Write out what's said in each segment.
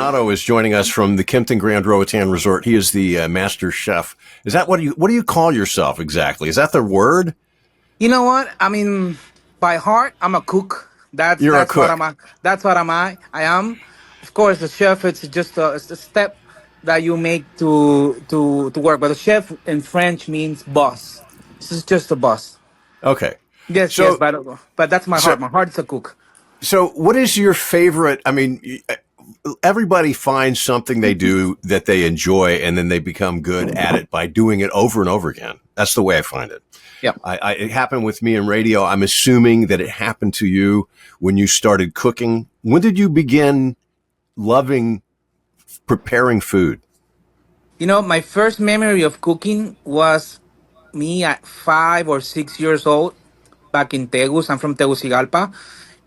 Maldonado is joining us from the Kimpton Grand Roatan Resort. He is the master chef. Is that what do you call yourself exactly? Is that the word? You know what? I mean, by heart, I'm a cook. That's You're a that's what cook. I'm. That's what I am. Of course, the chef. It's just it's a step that you make to work. But the chef in French means boss. This is just a boss. Okay. Yes, yes. So, But that's my so, heart. My heart is a cook. so what is your favorite? I mean, everybody finds something they do that they enjoy and then they become good at it by doing it over and over again. That's the way I find it. Yeah. It happened with me in radio. I'm assuming that it happened to you when you started cooking. When did you begin loving preparing food? You know, my first memory of cooking was me at 5 or 6 years old back in Tegus. I'm from Tegucigalpa.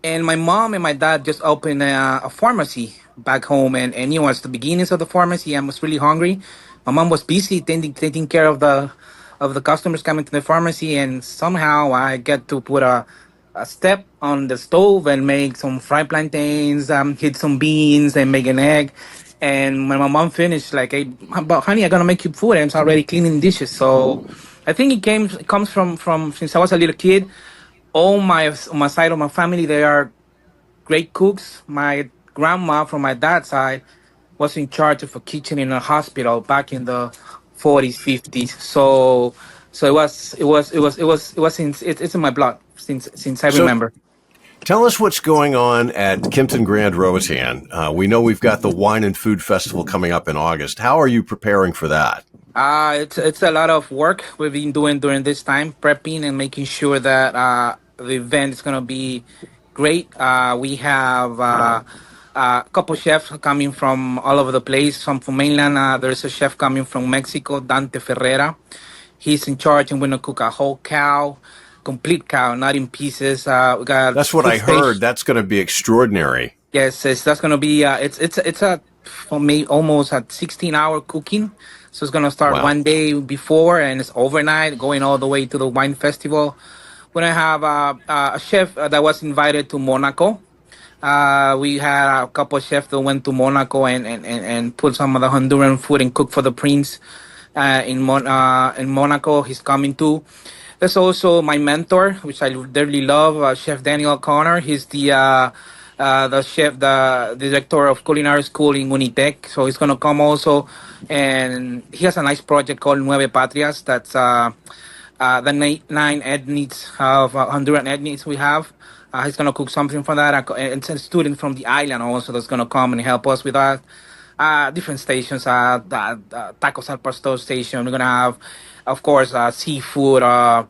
And my mom and my dad just opened a pharmacy back home. And you know, it's the beginnings of the pharmacy. I was really hungry. My mom was busy taking care of the customers coming to the pharmacy. And somehow I get to put a step on the stove and make some fried plantains, hit some beans and make an egg. And when my mom finished, like, hey, but honey, I'm gonna make you food, and it's already cleaning dishes. So I think it comes from since I was a little kid. All my on my side of my family, they are great cooks. My grandma from my dad's side was in charge of a kitchen in a hospital back in the 40s, 50s. So it's in my blood since I So remember. tell us what's going on at Kimpton Grand Roatan. We know we've got the Wine and Food Festival coming up in August. How are you preparing for that? It's a lot of work we've been doing during this time, prepping and making sure that the event is gonna be great. We have a couple chefs coming from all over the place. Some from mainland. There's a chef coming from Mexico, Dante Ferreira. He's in charge and we're gonna cook a whole cow, complete cow, not in pieces. We got That's what food I heard. station. That's going to be extraordinary. Yes, that's gonna be it's a for me almost a 16-hour cooking. So it's gonna start Wow. one day before and it's overnight, going all the way to the wine festival. We're gonna have a chef that was invited to Monaco. We had a couple of chefs that went to Monaco and put some of the Honduran food and cook for the prince in Monaco. He's coming too. There's also my mentor, which I dearly love, Chef Daniel O'Connor. He's the chef, the director of Culinary School in Unitec. So he's gonna come also, and he has a nice project called Nueve Patrias. That's the nine ethnics of Honduran ethnics we have. He's gonna cook something for that. And it's a student from the island also that's gonna come and help us with that. Different stations, the Tacos al Pastor station. We're gonna have, of course, seafood. Of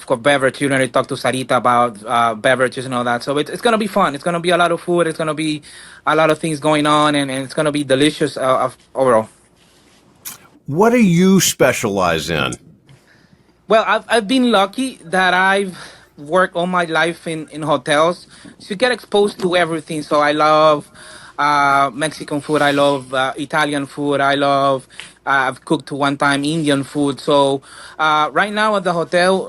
course, beverage. You already talked to Sarita about beverages and all that. So it's gonna be fun. It's gonna be a lot of food. It's gonna be a lot of things going on, and it's gonna be delicious overall. What do you specialize in? Well, I've been lucky that I've worked all my life in hotels, so you get exposed to everything. So I love Mexican food. I love Italian food. I've cooked one time Indian food. So right now at the hotel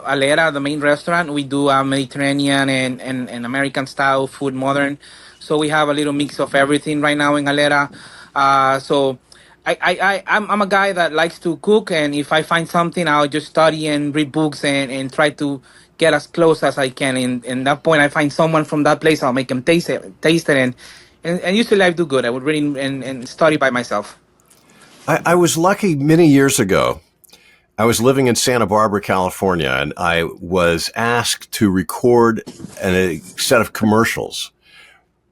Alera, the main restaurant, we do Mediterranean and American style food, modern. So we have a little mix of everything right now in Alera. So I'm a guy that likes to cook, and if I find something, I'll just study and read books and try to get as close as I can. And that point, I find someone from that place, I'll make them taste it, and usually I do good. I would read and study by myself. I was lucky many years ago. I was living in Santa Barbara, California, and I was asked to record a set of commercials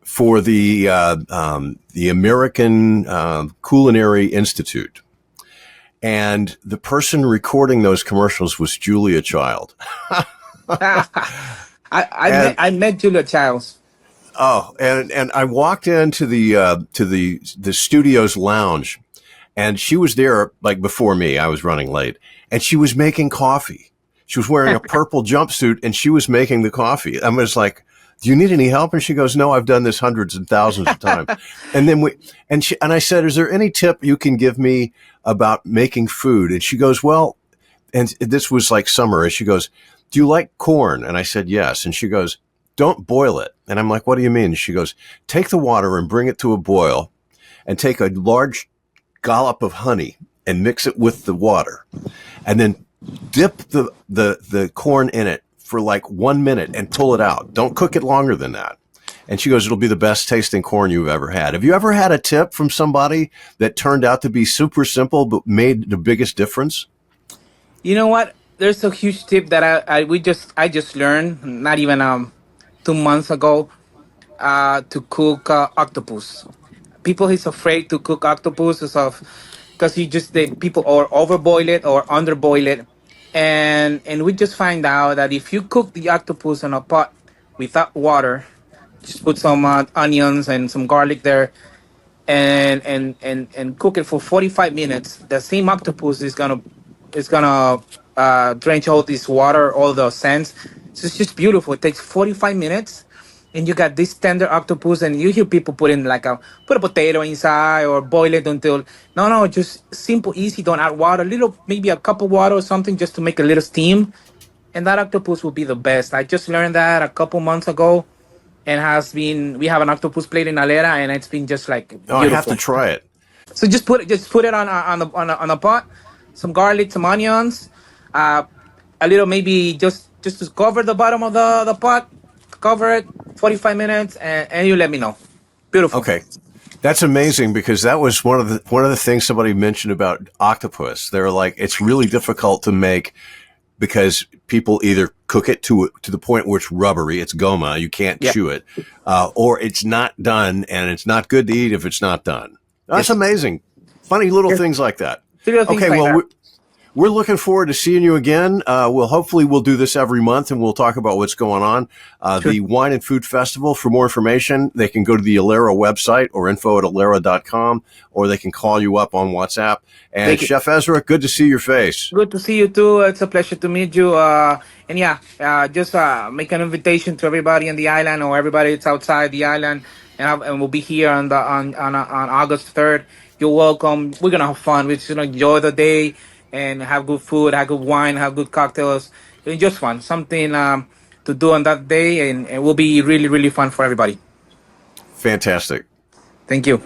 for the American Culinary Institute. And the person recording those commercials was Julia Child. And I met Julia Childs. and I walked into the studio's lounge, and she was there like before me. I was running late, and she was making coffee. She was wearing a purple jumpsuit, and she was making the coffee. I was like, "Do you need any help?" And she goes, "No, I've done this hundreds and thousands of times." And then I said, "Is there any tip you can give me about making food?" And she goes, "Well," and this was like summer, and she goes, "Do you like corn?" And I said, "Yes." And she goes, "Don't boil it." And I'm like, "What do you mean?" She goes, "Take the water and bring it to a boil. and take a large dollop of honey and mix it with the water, and then dip the corn in it for like 1 minute and pull it out. Don't cook it longer than that. And she goes, it'll be the best tasting corn you've ever had. Have you ever had a tip from somebody that turned out to be super simple but made the biggest difference? You know what? There's a huge tip that I just learned not even 2 months ago to cook octopus. People is afraid to cook octopus because you just the people or overboil it or underboil it, and we just find out that if you cook the octopus in a pot without water, just put some onions and some garlic there, and cook it for 45 minutes. The same octopus is gonna drench all this water, all the sands. So it's just beautiful. It takes 45 minutes, and you got this tender octopus. And you hear people put a potato inside or boil it until no, just simple, easy. Don't add water. Little, maybe a cup of water or something just to make a little steam, and that octopus will be the best. I just learned that a couple months ago, and has been we have an octopus plate in Alera, and it's been just like Oh, I have beautiful. to try it. So just put it on a pot, some garlic, some onions, uh, a little maybe just to cover the bottom of the pot, cover it 45 minutes, and you let me know. Beautiful. Okay. That's amazing because that was one of the things somebody mentioned about octopus. They're like, it's really difficult to make because people either cook it to the point where it's rubbery, it's goma, you can't Yeah. chew it, or it's not done and it's not good to eat if it's not done. That's Yes. amazing. Funny little Yes. things like that. Little things Okay, like well, that. we're looking forward to seeing you again. We'll do this every month, and we'll talk about what's going on. Sure. The Wine and Food Festival. For more information, they can go to the Alera website or info@alera.com, or they can call you up on WhatsApp. And Thank you. Chef Ezra, good to see your face. Good to see you too. It's a pleasure to meet you. And yeah, just make an invitation to everybody in the island or everybody that's outside the island, and we'll be here on August 3rd. You're welcome. We're gonna have fun. We're just gonna enjoy the day and have good food, have good wine, have good cocktails. It's just fun. Something to do on that day, and it will be really really fun for everybody. Fantastic. Thank you.